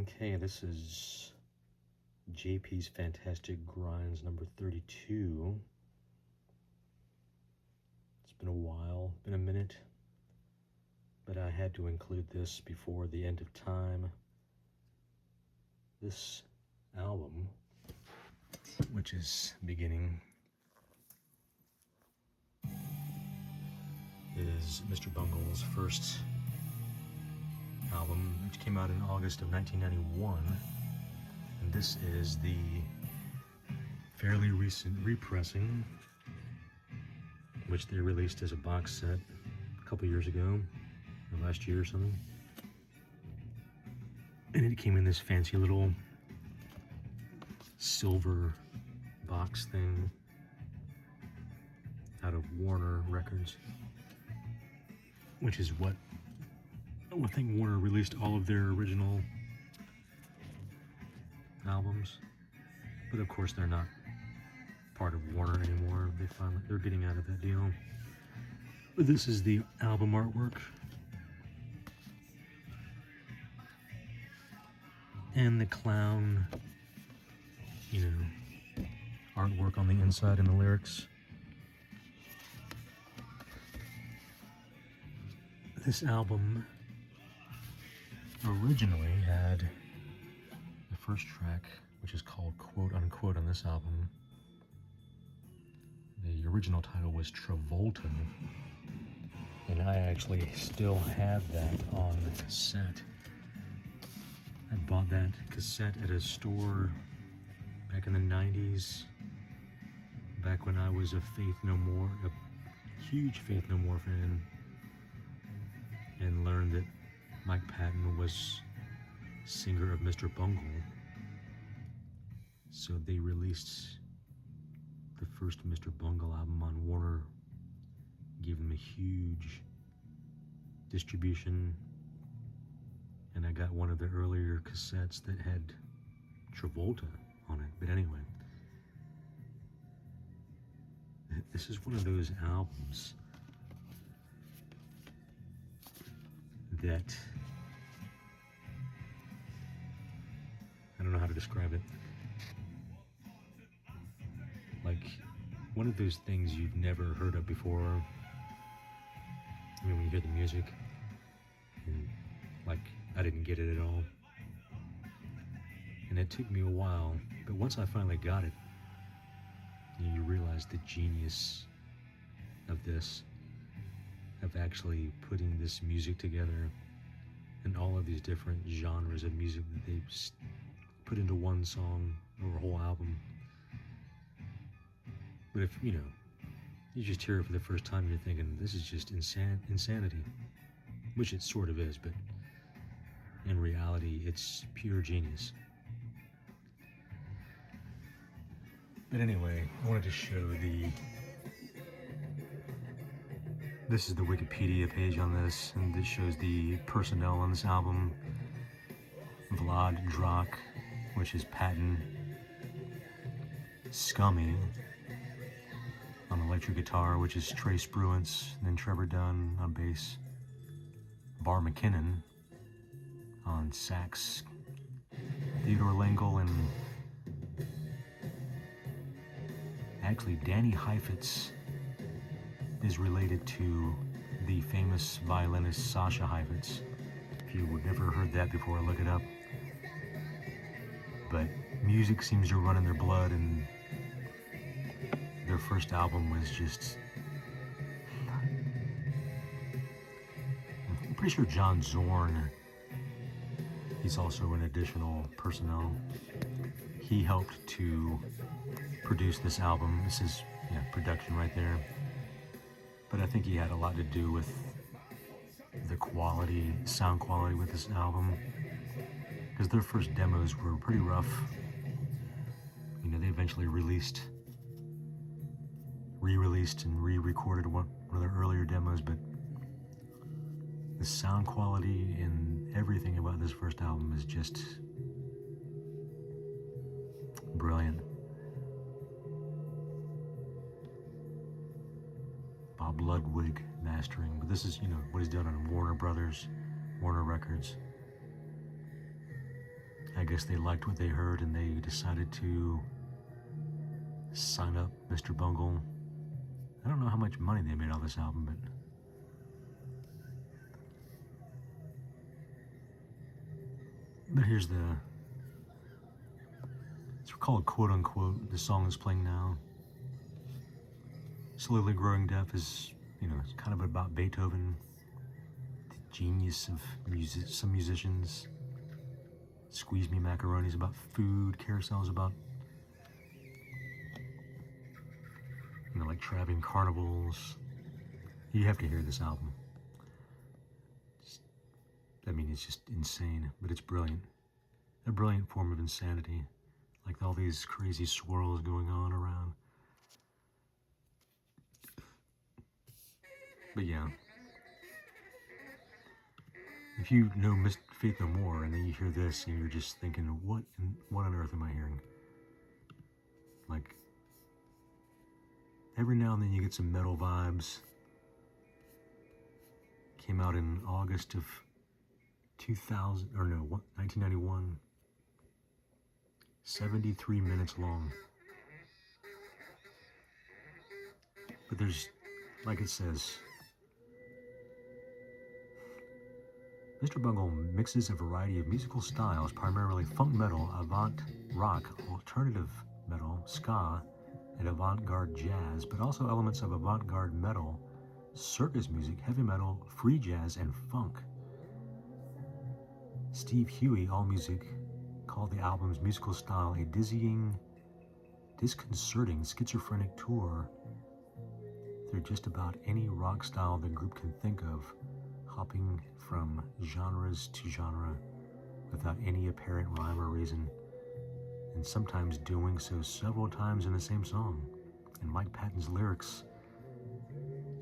Okay, this is JP's Fantastic Grinds number 32. It's been a while, been a minute, but I had to include this before the end of time. This album, which is beginning, is Mr. Bungle's first album, which came out in August of 1991. And this is the fairly recent repressing, which they released as a box set a couple years ago, or last year or something. And it came in this fancy little silver box thing out of Warner Records, which is what I think Warner released all of their original albums. But of course they're not part of Warner anymore. They're getting out of that deal. But this is the album artwork. And the clown, artwork on the inside and the lyrics. This album originally had the first track, which is called Quote Unquote on this album. The original title was Travolta, and I actually still have that on cassette. I bought that cassette at a store back in the 90s, back when I was a huge Faith No More fan, and learned that Mike Patton was singer of Mr. Bungle. So they released the first Mr. Bungle album on Warner, gave them a huge distribution, and I got one of the earlier cassettes that had Travolta on it. But anyway, this is one of those albums that I don't know how to describe it. Like one of those things you've never heard of before. I mean, when you hear the music, and like I didn't get it at all. And it took me a while, but once I finally got it, you realize the genius of this, of actually putting this music together and all of these different genres of music that they put into one song or a whole album. But if, you just hear it for the first time, you're thinking, this is just insanity, which it sort of is, but in reality, it's pure genius. But anyway, I wanted to show this is the Wikipedia page on this, and this shows the personnel on this album. Vlad Drak, which is Patton. Scummy on electric guitar, which is Trey Spruance, then Trevor Dunn on bass. Bar McKinnon on sax. Theodore Langle, and actually Danny Heifetz is related to the famous violinist Sasha Heifetz. If you would never heard that before, look it up. But music seems to run in their blood, and their first album was just... I'm pretty sure John Zorn, he's also an additional personnel. He helped to produce this album. This is production right there. But I think he had a lot to do with the sound quality with this album, because their first demos were pretty rough. They eventually re-released and re-recorded one of their earlier demos, but the sound quality and everything about this first album is just brilliant. Bob Ludwig mastering, but this is, what he's done on Warner Records. I guess they liked what they heard and they decided to sign up Mr. Bungle. I don't know how much money they made off this album, but here's it's called quote unquote, the song is playing now. Slowly Growing Deaf is, it's kind of about Beethoven, the genius of some musicians. Squeeze Me Macaroni's about food, Carousel's about, like traveling carnivals. You have to hear this album. It's just insane, but it's brilliant. A brilliant form of insanity, like all these crazy swirls going on around. But yeah, if you know Faith No More and then you hear this and you're just thinking, what on earth am I hearing? Like, every now and then you get some metal vibes. Came out in August of 1991. 73 minutes long. But there's, like it says, Mr. Bungle mixes a variety of musical styles, primarily funk metal, avant rock, alternative metal, ska, and avant-garde jazz, but also elements of avant-garde metal, circus music, heavy metal, free jazz, and funk. Steve Huey, AllMusic, called the album's musical style a dizzying, disconcerting, schizophrenic tour through just about any rock style the group can think of, hopping from genres to genre without any apparent rhyme or reason, and sometimes doing so several times in the same song. And Mike Patton's lyrics,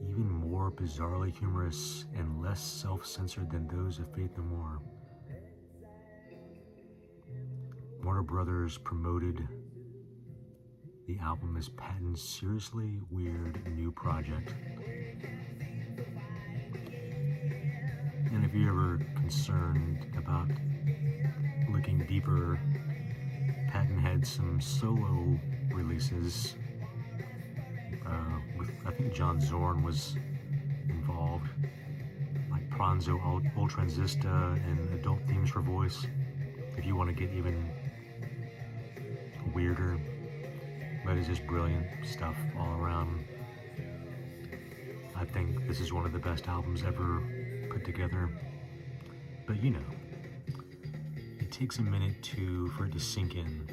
even more bizarrely humorous and less self-censored than those of Faith No More. Warner Brothers promoted the album as Patton's seriously weird new project. And if you're ever concerned about looking deeper, Patton had some solo releases with, I think John Zorn was involved, like Pranzo, Old Transista, and Adult Themes for Voice. If you want to get even weirder, but it's just brilliant stuff all around. I think this is one of the best albums ever put together. But it takes a minute for it to sink in.